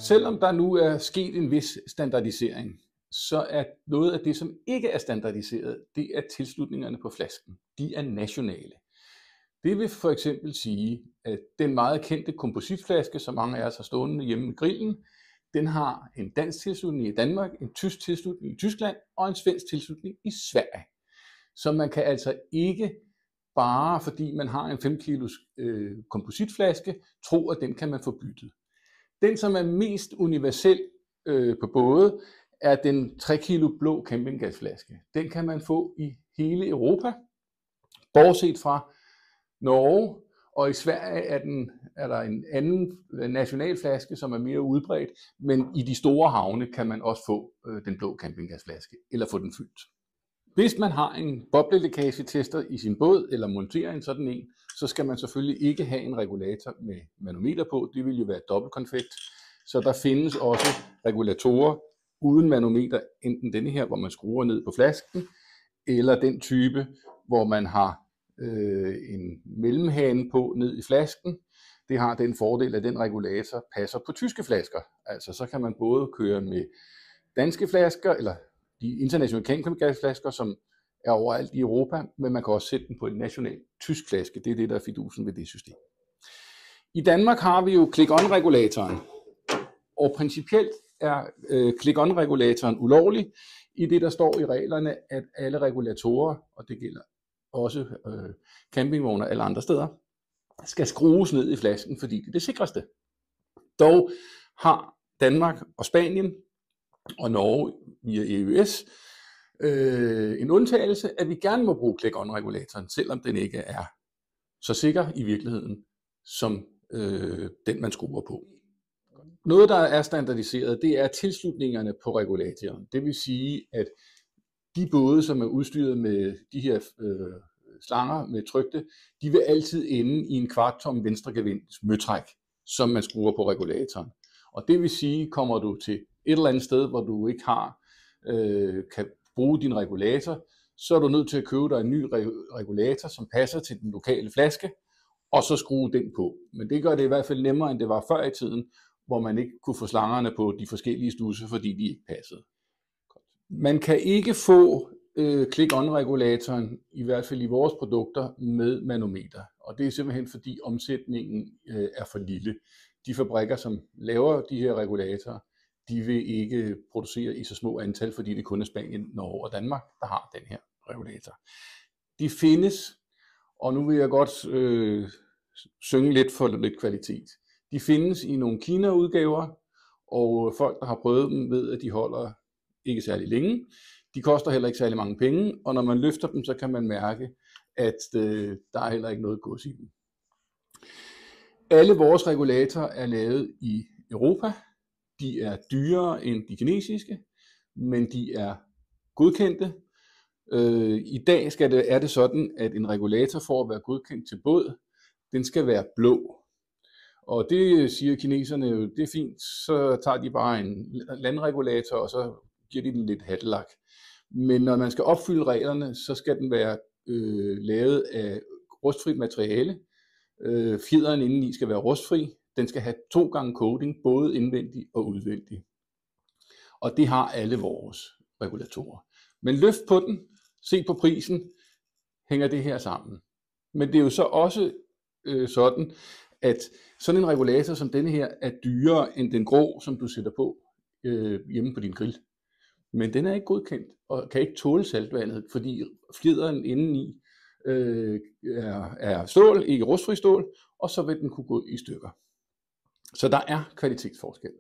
Selvom der nu er sket en vis standardisering, så er noget af det, som ikke er standardiseret, det er tilslutningerne på flasken. De er nationale. Det vil for eksempel sige, at den meget kendte kompositflaske, som mange af os har stående hjemme i grillen, den har en dansk tilslutning i Danmark, en tysk tilslutning i Tyskland og en svensk tilslutning i Sverige. Så man kan altså ikke bare fordi man har en 5 kilos kompositflaske, tro, at den kan man få byttet. Den, som er mest universel på både, er den 3 kilo blå campinggasflaske. Den kan man få i hele Europa, bortset fra Norge, og i Sverige er der en anden nationalflaske, som er mere udbredt, men i de store havne kan man også få den blå campinggasflaske, eller få den fyldt. Hvis man har en boblelækagetester i sin båd, eller monterer en sådan en, så skal man selvfølgelig ikke have en regulator med manometer på. Det vil jo være dobbeltkonfekt. Så der findes også regulatorer uden manometer, enten denne her, hvor man skruer ned på flasken, eller den type, hvor man har en mellemhane på ned i flasken. Det har den fordel, at den regulator passer på tyske flasker. Altså så kan man både køre med danske flasker, eller de internationale campinggasflasker, som er overalt i Europa, men man kan også sætte den på en national tysk flaske. Det er det, der er fidusen ved det system. I Danmark har vi jo click-on-regulatoren, og principielt er click-on-regulatoren ulovlig, i det der står i reglerne, at alle regulatorer, og det gælder også campingvogne og alle andre steder, skal skrues ned i flasken, fordi det er det sikreste. Dog har Danmark og Spanien og Norge via EØS en undtagelse, at vi gerne må bruge click-on-regulatoren, selvom den ikke er så sikker i virkeligheden, som den man skruer på. Noget, der er standardiseret, det er tilslutningerne på regulatoren. Det vil sige, at de både, som er udstyret med de her slanger med trykte, de vil altid ende i en kvarttom venstregevinds møtræk, som man skruer på regulatoren. Og det vil sige, kommer du til et eller andet sted, hvor du ikke kan bruge din regulator, så er du nødt til at købe dig en ny regulator, som passer til den lokale flaske, og så skrue den på. Men det gør det i hvert fald nemmere, end det var før i tiden, hvor man ikke kunne få slangerne på de forskellige studser, fordi de ikke passede. Man kan ikke få click-on-regulatoren, i hvert fald i vores produkter, med manometer. Og det er simpelthen fordi omsætningen er for lille. De fabrikker, som laver de her regulatorer, de vil ikke producere i så små antal, fordi det kun er Spanien, Norge og Danmark, der har den her regulator. De findes, og nu vil jeg godt synge lidt for lidt kvalitet. De findes i nogle Kina-udgaver, og folk, der har prøvet dem, ved, at de holder ikke særlig længe. De koster heller ikke særlig mange penge, og når man løfter dem, så kan man mærke, at der er heller ikke noget gods i dem. Alle vores regulatorer er lavet i Europa. De er dyrere end de kinesiske, men de er godkendte. I dag er det sådan, at en regulator for at være godkendt til båd, den skal være blå. Og det siger kineserne jo, det er fint, så tager de bare en landregulator, og så giver de den lidt hattelak. Men når man skal opfylde reglerne, så skal den være lavet af rustfrit materiale. Fjederen indeni skal være rustfri. Den skal have 2 gange coating, både indvendig og udvendig. Og det har alle vores regulatorer. Men løft på den, se på prisen, hænger det her sammen. Men det er jo så også sådan, at sådan en regulator som denne her er dyrere end den grå, som du sætter på hjemme på din grill. Men den er ikke godkendt og kan ikke tåle saltvandet, fordi fjederen indeni er stål, ikke rustfri stål, og så vil den kunne gå i stykker. Så der er kvalitetsforskel.